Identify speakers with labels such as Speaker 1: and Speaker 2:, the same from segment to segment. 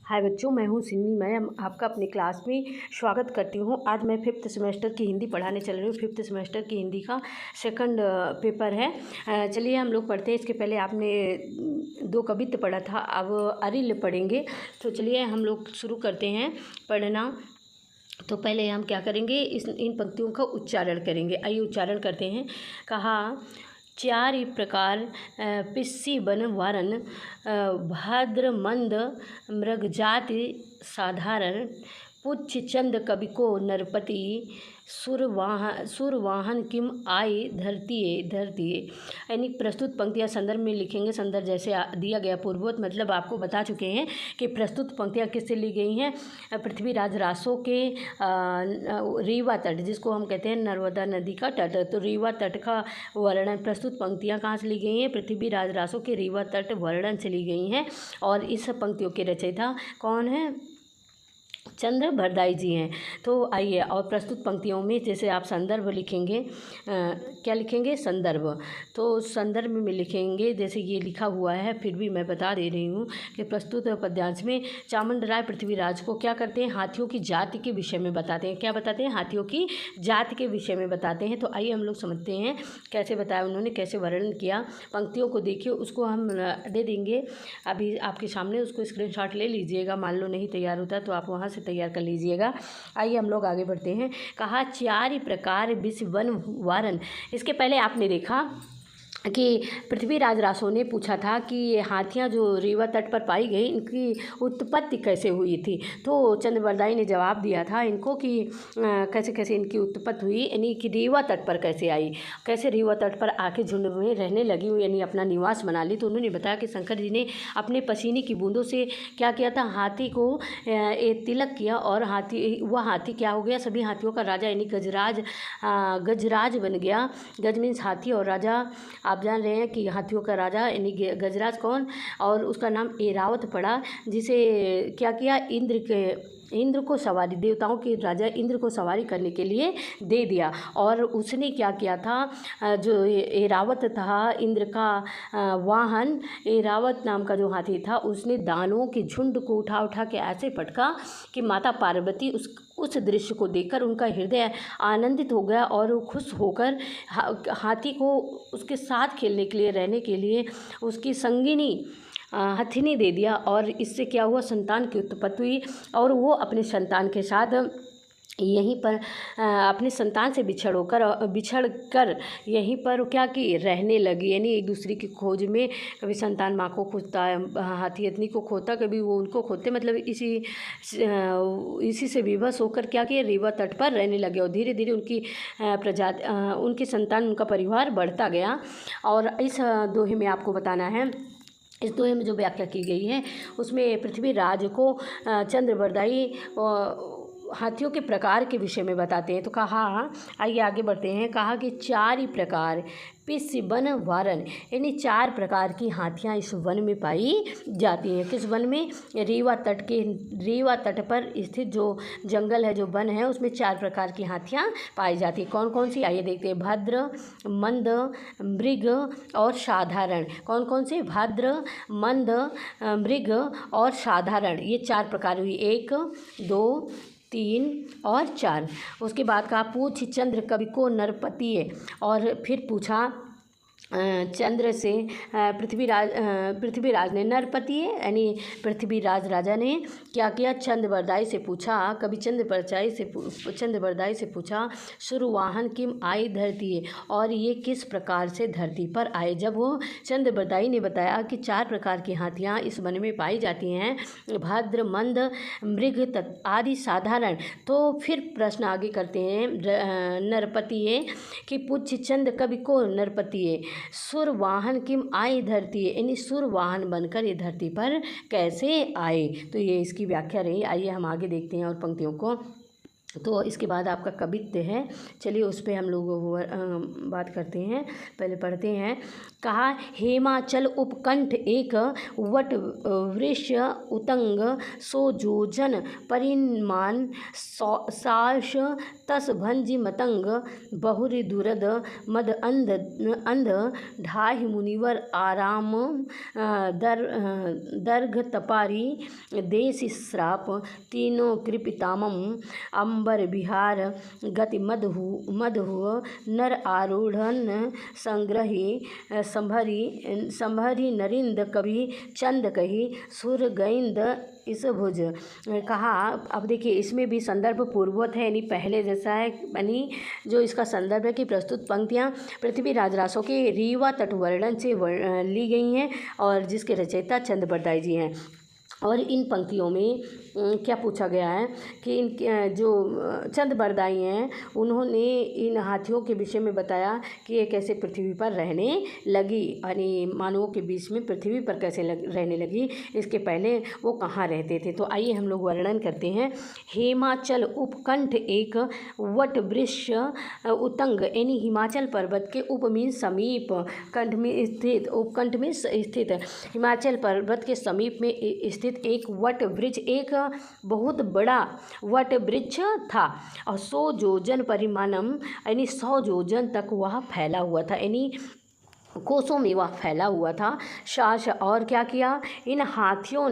Speaker 1: हाय बच्चों, मैं हूँ सिन्नी। मैं आपका अपनी क्लास में स्वागत करती हूँ। आज मैं फिफ्थ सेमेस्टर की हिंदी पढ़ाने चल रही हूँ। फिफ्थ सेमेस्टर की हिंदी का सेकंड पेपर है। चलिए हम लोग पढ़ते हैं। इसके पहले आपने 2 कवित्त पढ़ा था, अब अरिल पढ़ेंगे। तो चलिए हम लोग शुरू करते हैं पढ़ना। तो पहले हम क्या करेंगे, इन पंक्तियों का उच्चारण करेंगे। आइए उच्चारण करते हैं। कहा, चारि प्रकार पिस्सी बन वारन, भाद्र मंद मृगजाति साधारण, पुच्छ चंद कवि को नरपति, सुरवाहन किम आई धरती। यानी प्रस्तुत पंक्तियाँ संदर्भ में लिखेंगे। संदर्भ जैसे दिया गया पूर्ववत, मतलब आपको बता चुके हैं कि प्रस्तुत पंक्तियाँ किससे ली गई हैं। पृथ्वीराज रासो के रीवा तट, जिसको हम कहते हैं नर्मदा नदी का तट, तो रीवा तट का वर्णन, प्रस्तुत पंक्तियाँ कहाँ से ली गई हैं? पृथ्वीराज रासो के रीवा तट वर्णन से ली गई हैं। और इस पंक्तियों के रचयिता कौन है? चंद्र बरदाई जी हैं। तो आइए, और प्रस्तुत पंक्तियों में जैसे आप संदर्भ लिखेंगे, क्या लिखेंगे? संदर्भ। तो संदर्भ में लिखेंगे जैसे ये लिखा हुआ है, फिर भी मैं बता दे रही हूँ कि प्रस्तुत पद्यांश में चामुंडराय पृथ्वीराज को क्या करते हैं? हाथियों की जाति के विषय में बताते हैं। क्या बताते हैं? हाथियों की जाति के विषय में बताते हैं। तो आइए हम लोग समझते हैं कैसे बताया उन्होंने, कैसे वर्णन किया। पंक्तियों को देखिए, उसको हम दे देंगे अभी आपके सामने, उसको स्क्रीनशॉट ले लीजिएगा। मान लो नहीं तैयार होता तो आप वहाँ से तैयार कर लीजिएगा। आइए हम लोग आगे बढ़ते हैं। कहा, चारि प्रकार विष वन वारन। इसके पहले आपने देखा कि पृथ्वीराज रासो ने पूछा था कि ये हाथियाँ जो रीवा तट पर पाई गई, इनकी उत्पत्ति कैसे हुई थी। तो चंद्र बरदाई ने जवाब दिया था इनको कि कैसे कैसे इनकी उत्पत्ति हुई, यानी कि रीवा तट पर कैसे आई, कैसे रीवा तट पर आके झुंड में रहने लगी, यानी अपना निवास बना ली। तो उन्होंने बताया कि शंकर जी ने अपने पसीने की बूंदों से क्या किया था? हाथी को तिलक किया, और हाथी क्या हो गया? सभी हाथियों का राजा, यानी गजराज बन गया। गज मीन्स हाथी, और राजा आप जान रहे हैं कि हाथियों का राजा यानी गजराज कौन, और उसका नाम ऐरावत पड़ा, जिसे क्या किया? इंद्र को सवारी, देवताओं के राजा इंद्र को सवारी करने के लिए दे दिया। और उसने क्या किया था? जो ऐरावत था, इंद्र का वाहन, ऐरावत नाम का जो हाथी था, उसने दानवों के झुंड को उठा उठा के ऐसे पटका कि माता पार्वती उस दृश्य को देखकर उनका हृदय आनंदित हो गया, और वो खुश होकर हाथी को उसके साथ खेलने के लिए, रहने के लिए उसकी संगिनी हथिनी दे दिया। और इससे क्या हुआ? संतान की उत्पत्ति हुई, और वो अपने संतान के साथ यहीं पर अपने संतान से बिछड़ कर यहीं पर क्या की? रहने लगी। यानी एक दूसरे की खोज में, कभी संतान माँ को खोजता है, हाथी हथनी को खोता, कभी वो उनको खोते, मतलब इसी से विवश होकर क्या किया? रीवा तट पर रहने लगे, और धीरे धीरे उनकी संतान, उनका परिवार बढ़ता गया। और इस दोहे में आपको बताना है, इस दोहे में जो व्याख्या की गई है उसमें पृथ्वीराज को चंद्र बरदाई हाथियों के प्रकार के विषय में बताते हैं। तो कहा, आइए आगे बढ़ते हैं। कहा कि चारि प्रकार पिस वन वारन, यानी 4 प्रकार की हाथियाँ इस वन में पाई जाती हैं। किस वन में? रीवा तट पर स्थित जो जंगल है, जो वन है, उसमें 4 प्रकार की हाथियाँ पाई जाती हैं। कौन कौन सी? आइए देखते हैं। भद्र, मंद, मृग और साधारण। कौन कौन से? भद्र, मंद, मृग और साधारण, ये 4 प्रकार हुई। 1, 2, 3 और 4। उसके बाद कहा, पूछ चंद्र कवि को नरपतिय, और फिर पूछा चंद्र से पृथ्वीराज ने, नरपति यानी पृथ्वीराज राजा ने क्या किया? चंद्र बरदाई से पूछा, कभी चंद्र बरदाई से पूछा, सुरवाहन किम आई धरती है, और ये किस प्रकार से धरती पर आए। जब वो चंद्र बरदाई ने बताया कि 4 प्रकार की हाथियाँ इस वन में पाई जाती हैं, भद्र, मंद, मृग आदि साधारण, तो फिर प्रश्न आगे करते हैं नरपति कि पुच्छ चंद कवि को नरपति, सुरवाहन किम आई धरती है, यानी सुरवाहन बनकर ये धरती पर कैसे आए। तो ये इसकी व्याख्या रही। आइए हम आगे देखते हैं और पंक्तियों को। तो इसके बाद आपका कवित्व है, चलिए उस पर हम लोग बात करते हैं। पहले पढ़ते हैं। कहा, हेमाचल उपकंठ एक वट वृक्ष उतंग सो जोजन परिमाण साश तस भंजि मतंग बहुरि दुरद मद अंध ढाहि मुनिवर आराम दर्घ तपारी देश श्राप तीनों कृपितामम अंबर बिहार गति मधु नर आरूढ़न संग्रही संभरी नरिंद कवि चंद कही सुर गैंद इस भुज। कहा, अब देखिए इसमें भी संदर्भ पूर्ववत है, यानी पहले जैसा है, यानी जो इसका संदर्भ है कि प्रस्तुत पंक्तियाँ पृथ्वीराज रासों के रीवा तटवर्णन से ली गई हैं और जिसके रचयिता चंद बरदाई जी हैं। और इन पंक्तियों में क्या पूछा गया है कि इन जो चंद बरदाई हैं उन्होंने इन हाथियों के विषय में बताया कि ये कैसे पृथ्वी पर रहने लगी, यानी मानवों के बीच में पृथ्वी पर कैसे रहने लगी, इसके पहले वो कहाँ रहते थे। तो आइए हम लोग वर्णन करते हैं। हेमाचल उपकंठ एक वट वृक्ष उतंग, यानी हिमाचल पर्वत के उप मीन समीप, कंठ में स्थित, उपकंठ में स्थित, हिमाचल पर्वत के समीप में स्थित एक वट वृक्ष, एक बहुत बड़ा वट वृक्ष था और 100 जोजन परिमाणम, यानी 100 जोजन तक वह फैला हुआ था, यानी कोसों में वह फैला हुआ था। शास, और क्या किया, इन हाथियों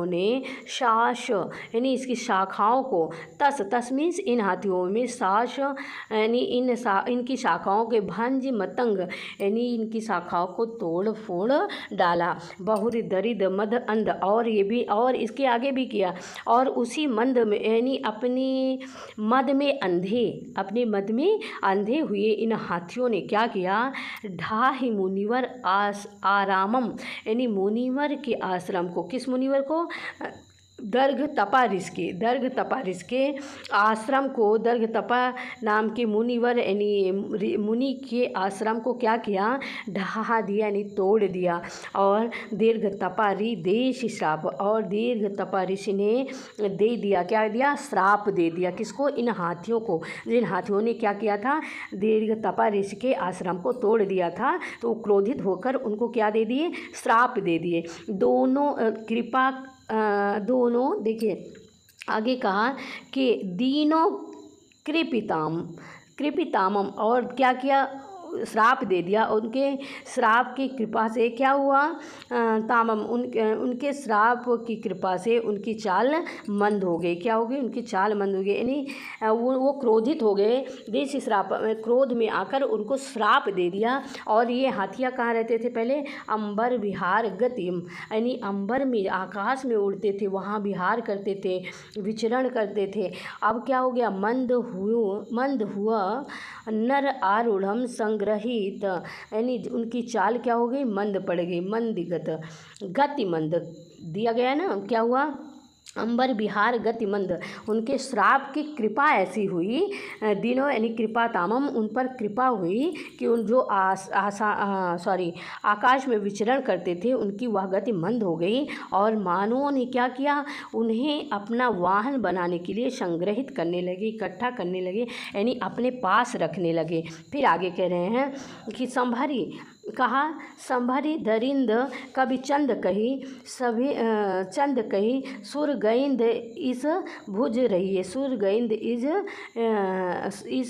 Speaker 1: ने शास, यानी इसकी शाखाओं को, तस मीन्स इन हाथियों में शास, यानी इनकी शाखाओं के भंज मतंग, यानी इनकी शाखाओं को तोड़ फोड़ डाला। बहुरी दरिद मद अंध, और ये भी, और इसके आगे भी किया, और उसी मंद में, यानी अपने मद में अंधे हुए इन हाथियों ने क्या किया, ढाहि मुनिवर आरामम, यानी मुनिवर के आश्रम को, किस मुनिवर को, दर्घ तपा ऋषि के आश्रम को, दर्घ तपा नाम के मुनिवर, यानी मुनि के आश्रम को क्या किया, ढहा दिया, यानी तोड़ दिया। और दीर्घ तपारी देश श्राप, और दीर्घ तपा ऋषि ने दे दिया, क्या दिया, श्राप दे दिया, किसको, इन हाथियों को, जिन हाथियों ने क्या किया था, दीर्घ तपा ऋषि के आश्रम को तोड़ दिया था, तो क्रोधित होकर उनको क्या दे दिए, श्राप दे दिए। दोनों देखिए आगे कहा कि दीनों कृपितामम, और क्या किया, श्राप दे दिया। उनके श्राप की कृपा से क्या हुआ, तामम, उनके श्राप की कृपा से उनकी चाल मंद हो गई, क्या हो गई, उनकी चाल मंद हो गई, यानी वो क्रोधित हो गए, देश श्राप, क्रोध में आकर उनको श्राप दे दिया। और ये हाथियाँ कहाँ रहते थे पहले, अंबर विहार गतिम, यानी अंबर में, आकाश में उड़ते थे, वहाँ विहार करते थे, विचरण करते थे। अब क्या हो गया, मंद हुआ नर आरूढ़म संग्रहित, यानी उनकी चाल क्या हो गई, मंद पड़ गई, मंदिगत, गति मंद दिया गया ना, क्या हुआ, अंबर बिहार गतिमंद, उनके श्राप की कृपा ऐसी हुई, दिनों यानी कृपा तामम, उन पर कृपा हुई कि उन जो आकाश में विचरण करते थे उनकी वह गति मंद हो गई। और मानवों ने क्या किया, उन्हें अपना वाहन बनाने के लिए संग्रहित करने लगे, इकट्ठा करने लगे, यानी अपने पास रखने लगे। फिर आगे कह रहे हैं कि संभरी दरिंद कभी चंद कही सुर गैंद इस भुज रहिए, सुर गैंद इस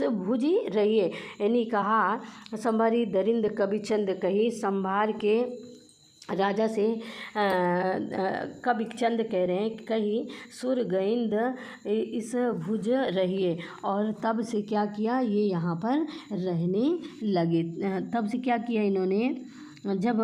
Speaker 1: भुजी रहिए, यानी कहा संभरी दरिंद कभी चंद कही, संभार के राजा से कवि चंद कह रहे हैं, कहीं सुर गैंद इस भुज रहिए, और तब से क्या किया, ये यहाँ पर रहने लगे। तब से क्या किया इन्होंने, जब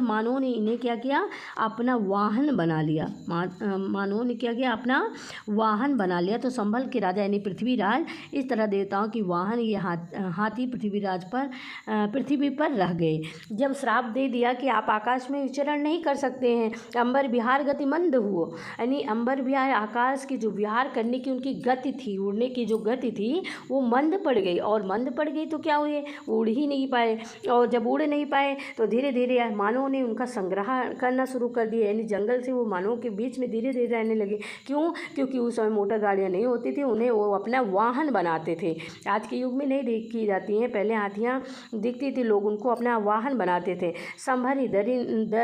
Speaker 1: मानवों ने इन्हें क्या किया, अपना वाहन बना लिया, मानवों ने क्या किया, अपना वाहन बना लिया। तो संभल के राजा यानी पृथ्वीराज इस तरह देवताओं की वाहन, ये हाथी पृथ्वी पर रह गए। जब श्राप दे दिया कि आप आकाश में विचरण नहीं कर सकते हैं, अंबर विहार गति मंद हुआ, यानी अंबर विहार, आकाश की जो विहार करने की उनकी गति थी, उड़ने की जो गति थी वो मंद पड़ गई, और मंद पड़ गई तो क्या हुए, उड़ ही नहीं पाए। और जब उड़ नहीं पाए तो धीरे धीरे मानवों ने उनका संग्रह करना शुरू कर दिया, यानी जंगल से वो मानवों के बीच में धीरे धीरे रहने लगे। क्यों? क्योंकि उस समय मोटर गाड़ियाँ नहीं होती थी, उन्हें वो अपना वाहन बनाते थे। आज के युग में नहीं देखी जाती हैं, पहले हाथियाँ दिखती थी, लोग उनको अपना वाहन बनाते थे। संभरी दरिंद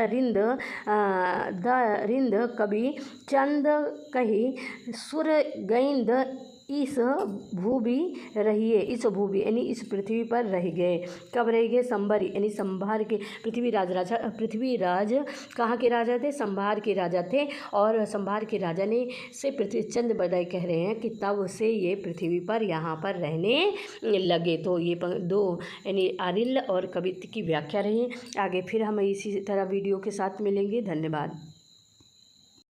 Speaker 1: कभी चंद कही सुर गैंद इस भूभि रहिए, इस भूभि यानी इस पृथ्वी पर रह गए। कब रह गए? संभरी यानी संभार के पृथ्वीराज कहाँ के राजा थे? संभार के राजा थे। और संभार के राजा ने से पृथ्वीचंद बड़ाई कह रहे हैं कि तब से ये पृथ्वी पर यहाँ पर रहने लगे। तो ये दो यानी आरिल और कवित्त की व्याख्या रही। आगे फिर हम इसी तरह वीडियो के साथ मिलेंगे। धन्यवाद।